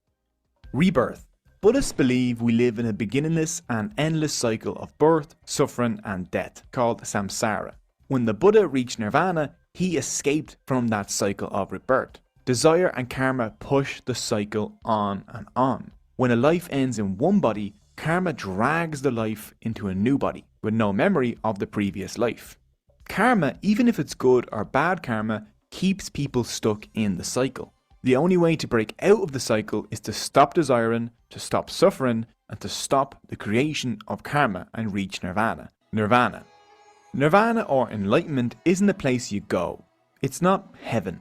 Rebirth. Buddhists believe we live in a beginningless and endless cycle of birth, suffering and death, called samsara. When the Buddha reached nirvana, he escaped from that cycle of rebirth. Desire and karma push the cycle on and on. When a life ends in one body, karma drags the life into a new body with no memory of the previous life. Karma, even if it's good or bad karma, keeps people stuck in the cycle. The only way to break out of the cycle is to stop desiring, to stop suffering, and to stop the creation of karma and reach nirvana. Nirvana or enlightenment isn't a place you go. It's not heaven.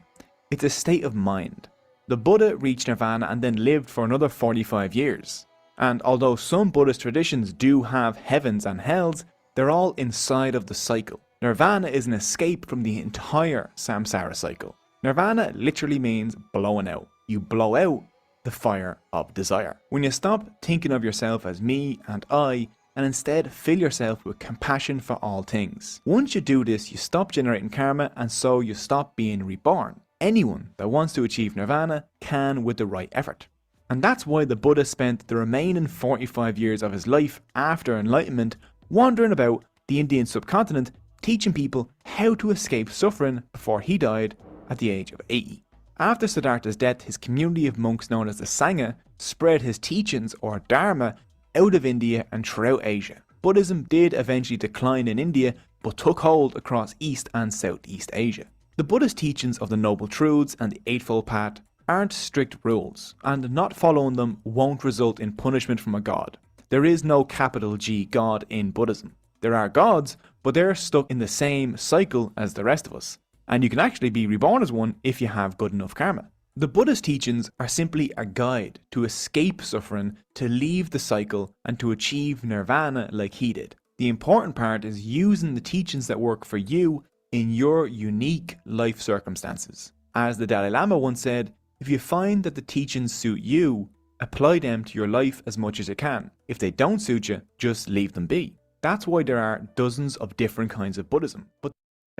It's a state of mind. The Buddha reached nirvana and then lived for another 45 years. And although some Buddhist traditions do have heavens and hells, they're all inside of the cycle. Nirvana is an escape from the entire samsara cycle. Nirvana literally means blowing out. You blow out the fire of desire. When you stop thinking of yourself as me and I, and instead fill yourself with compassion for all things. Once you do this, you stop generating karma, and so you stop being reborn. Anyone that wants to achieve nirvana can with the right effort. And that's why the Buddha spent the remaining 45 years of his life after enlightenment wandering about the Indian subcontinent teaching people how to escape suffering before he died at the age of 80. After Siddhartha's death, his community of monks known as the Sangha spread his teachings or Dharma out of India and throughout Asia. Buddhism did eventually decline in India, but took hold across East and Southeast Asia. The Buddhist teachings of the Noble Truths and the Eightfold Path aren't strict rules, and not following them won't result in punishment from a god. There is no capital G God in Buddhism. There are gods, but they're stuck in the same cycle as the rest of us. And you can actually be reborn as one if you have good enough karma. The Buddhist teachings are simply a guide to escape suffering, to leave the cycle, and to achieve nirvana like he did. The important part is using the teachings that work for you in your unique life circumstances. As the Dalai Lama once said, if you find that the teachings suit you, apply them to your life as much as you can. If they don't suit you, just leave them be. That's why there are dozens of different kinds of Buddhism.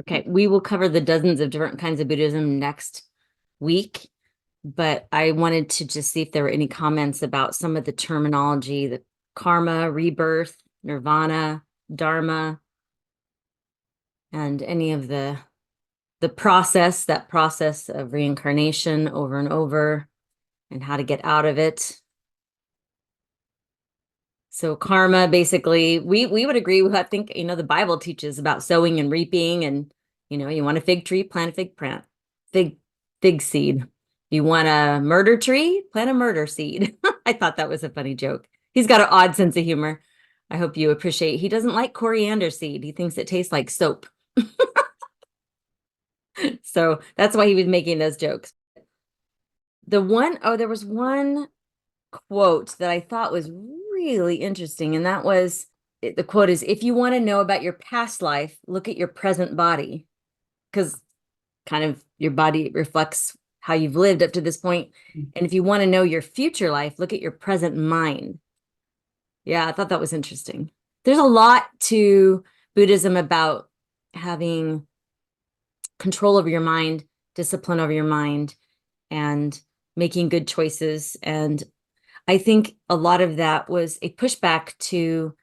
Okay, we will cover the dozens of different kinds of Buddhism next week, but I wanted to just see if there were any comments about some of the terminology, the karma, rebirth, nirvana, dharma, and any of the process, that process of reincarnation over and over, and how to get out of it. So karma, basically, we would agree with, I think, the Bible teaches about sowing and reaping, and, you want a fig tree, plant a fig seed. You want a murder tree, plant a murder seed. I thought that was a funny joke. He's got an odd sense of humor. I hope you appreciate. He doesn't like coriander seed. He thinks it tastes like soap. So that's why he was making those jokes. There was one quote that I thought was really interesting, and that was, the quote is, if you want to know about your past life, look at your present body, because kind of your body reflects how you've lived up to this point. And if you want to know your future life, look at your present mind. Yeah, I thought that was interesting. There's a lot to Buddhism about having control over your mind, discipline over your mind, and making good choices. And I think a lot of that was a pushback to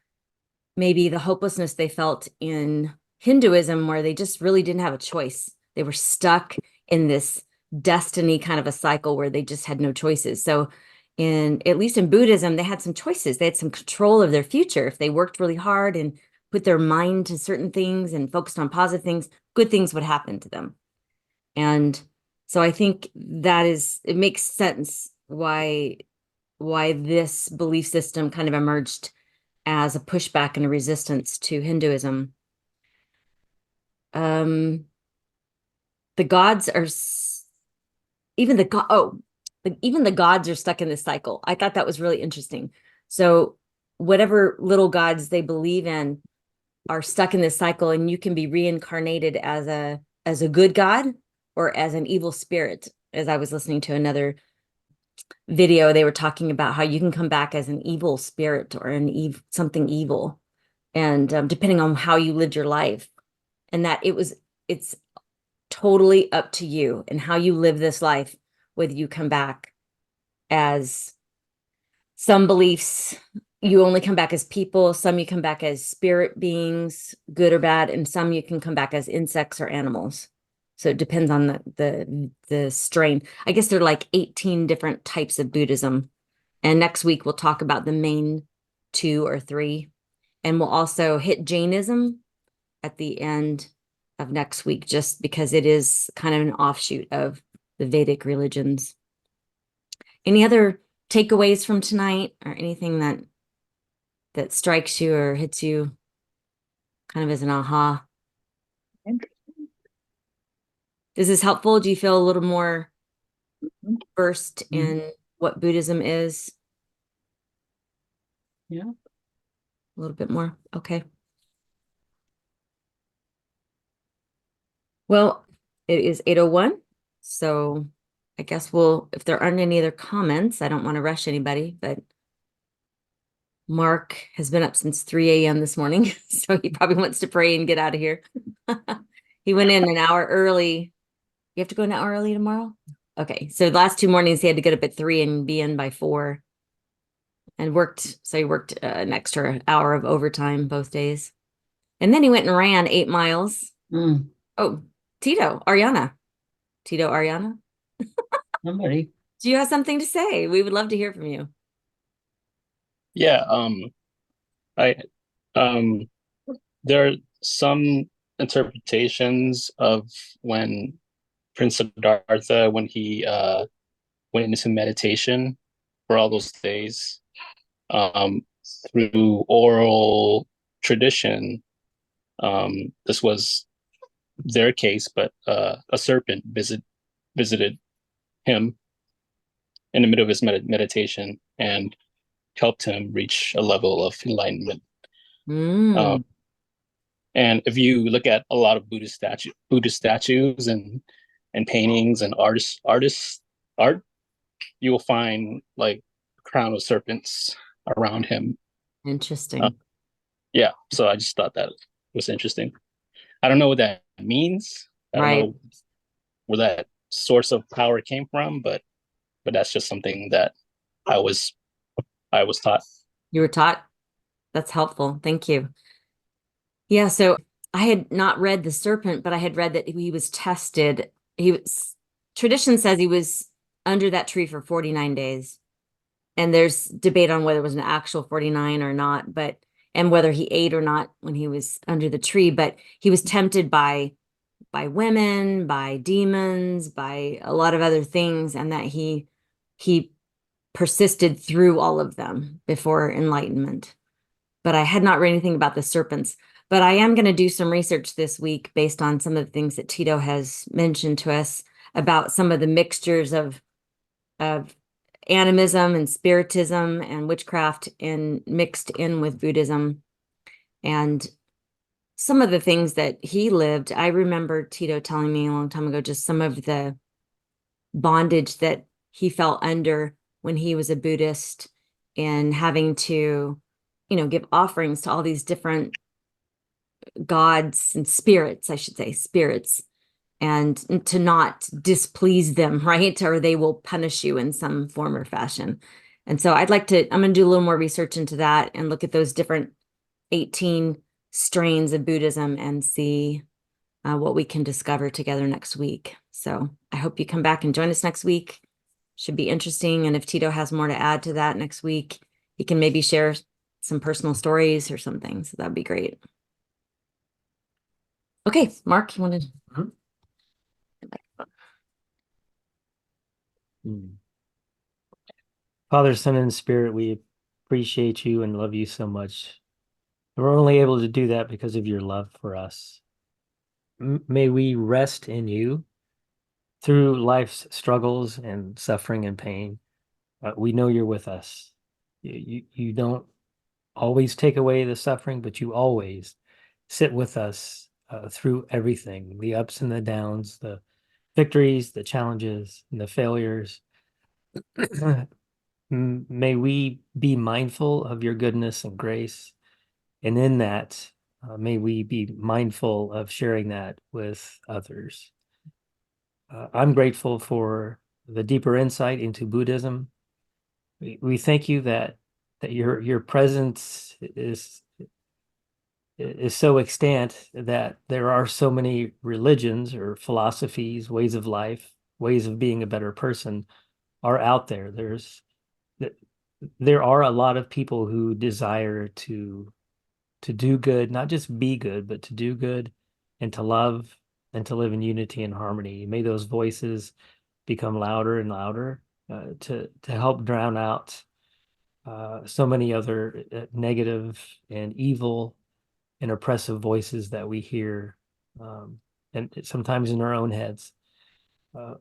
maybe the hopelessness they felt in Hinduism, where they just really didn't have a choice. They were stuck in this destiny kind of a cycle where they just had no choices. So at least in Buddhism, they had some choices. They had some control of their future. If they worked really hard and put their mind to certain things and focused on positive things, good things would happen to them. And So I think it makes sense why this belief system kind of emerged as a pushback and a resistance to Hinduism. The gods are even the gods are stuck in this cycle. I thought that was really interesting. So whatever little gods they believe in are stuck in this cycle, and you can be reincarnated as a good god or as an evil spirit. As I was listening to another video, they were talking about how you can come back as an evil spirit or something evil, and depending on how you lived your life, and that it's totally up to you and how you live this life, whether you come back as some beliefs, you only come back as people, some you come back as spirit beings, good or bad, and some you can come back as insects or animals. So it depends on the strain. I guess there are like 18 different types of Buddhism. And next week we'll talk about the main 2 or 3. And we'll also hit Jainism at the end of next week, just because it is kind of an offshoot of the Vedic religions. Any other takeaways from tonight, or anything that strikes you or hits you kind of as an aha? Interesting. Is this helpful? Do you feel a little more Mhm. versed in what Buddhism is? Yeah. A little bit more. Okay. Well, it is 8:01. So I guess if there aren't any other comments, I don't want to rush anybody, but Mark has been up since 3 a.m. this morning, so he probably wants to pray and get out of here. He went in an hour early. You have to go an hour early tomorrow? Okay, so the last 2 mornings he had to get up at 3 and be in by 4, and he worked an extra hour of overtime both days. And then he went and ran 8 miles. Mm, Oh, Ariana. somebody. Do you have something to say? We would love to hear from you. Yeah, I there are some interpretations of when Prince Siddhartha, when he went into meditation for all those days, um, through oral tradition. This was their case, but a serpent visited him in the middle of his meditation and helped him reach a level of enlightenment. Mm. And if you look at a lot of Buddhist statues and paintings and art, you will find like a crown of serpents around him. Interesting. Yeah, so I just thought that was interesting. I don't know what that means. I don't Right. know where that source of power came from, but that's just something that I was taught. You were taught? That's helpful. Thank you. Yeah, so I had not read the serpent, but I had read that he was tested. Tradition says he was under that tree for 49 days. And there's debate on whether it was an actual 49 or not, and whether he ate or not when he was under the tree, but he was tempted by women, by demons, by a lot of other things, and that he persisted through all of them before enlightenment. But I had not read anything about the serpents. But I am going to do some research this week based on some of the things that Tito has mentioned to us about some of the mixtures of animism and spiritism and witchcraft and mixed in with Buddhism. And some of the things that he lived, I remember Tito telling me a long time ago, just some of the bondage that he fell under when he was a Buddhist, and having to, give offerings to all these different gods and spirits, I should say, spirits, and to not displease them, right? Or they will punish you in some form or fashion. And so I'm going to do a little more research into that and look at those different 18 strains of Buddhism and see what we can discover together next week. So I hope you come back and join us next week. Should be interesting. And if Tito has more to add to that next week, he can maybe share some personal stories or something. So that'd be great. Okay, Mark, you wanted? Mm. Father, Son, and Spirit, we appreciate you and love you so much. We're only able to do that because of your love for us. May we rest in you through life's struggles and suffering and pain. We know you're with us. You don't always take away the suffering, but you always sit with us through everything, the ups and the downs, the victories, the challenges, and the failures. May we be mindful of your goodness and grace. And in that, may we be mindful of sharing that with others. I'm grateful for the deeper insight into Buddhism. We thank you that your presence is so extant that there are so many religions or philosophies, ways of life, ways of being a better person are out there. There are a lot of people who desire to do good, not just be good, but to do good and to love and to live in unity and harmony. May those voices become louder and louder to help drown out so many other negative and evil and oppressive voices that we hear, and sometimes in our own heads.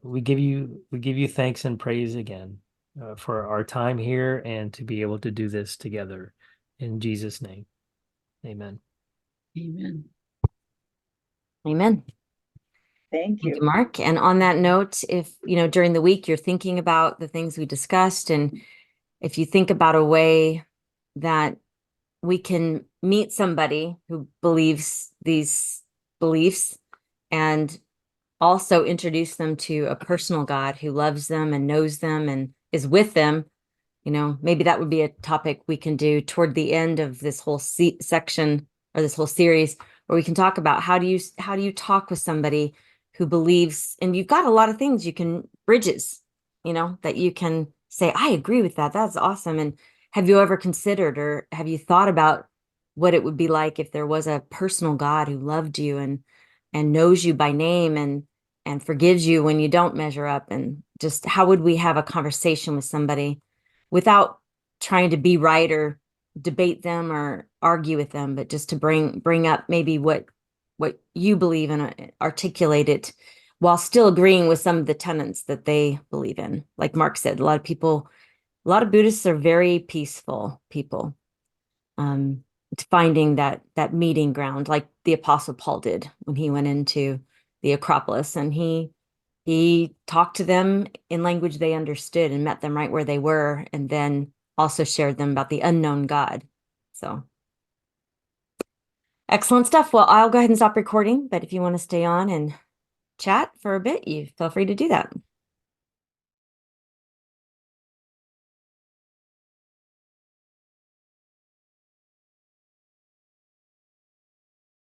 We give you thanks and praise again for our time here and to be able to do this together. In Jesus' name, amen. Amen. Amen. Thank Thank you, you. Mark. And on that note, if, during the week you're thinking about the things we discussed, and if you think about a way that we can meet somebody who believes these beliefs and also introduce them to a personal God who loves them and knows them and is with them, maybe that would be a topic we can do toward the end of this whole section or this whole series, where we can talk about how do you talk with somebody who believes, and you've got a lot of things you can bridges, that you can say, I agree with that. That's awesome. And have you ever considered, or have you thought about what it would be like if there was a personal God who loved you and knows you by name and forgives you when you don't measure up? And just how would we have a conversation with somebody without trying to be right or debate them or argue with them, but just to bring up maybe what you believe in, articulate it while still agreeing with some of the tenets that they believe in. Like Mark said, a lot of Buddhists are very peaceful people. Finding that meeting ground, like the Apostle Paul did when he went into the Acropolis, and he talked to them in language they understood and met them right where they were, and then also shared them about the unknown God. So excellent stuff. Well, I'll go ahead and stop recording, but if you want to stay on and chat for a bit, you feel free to do that.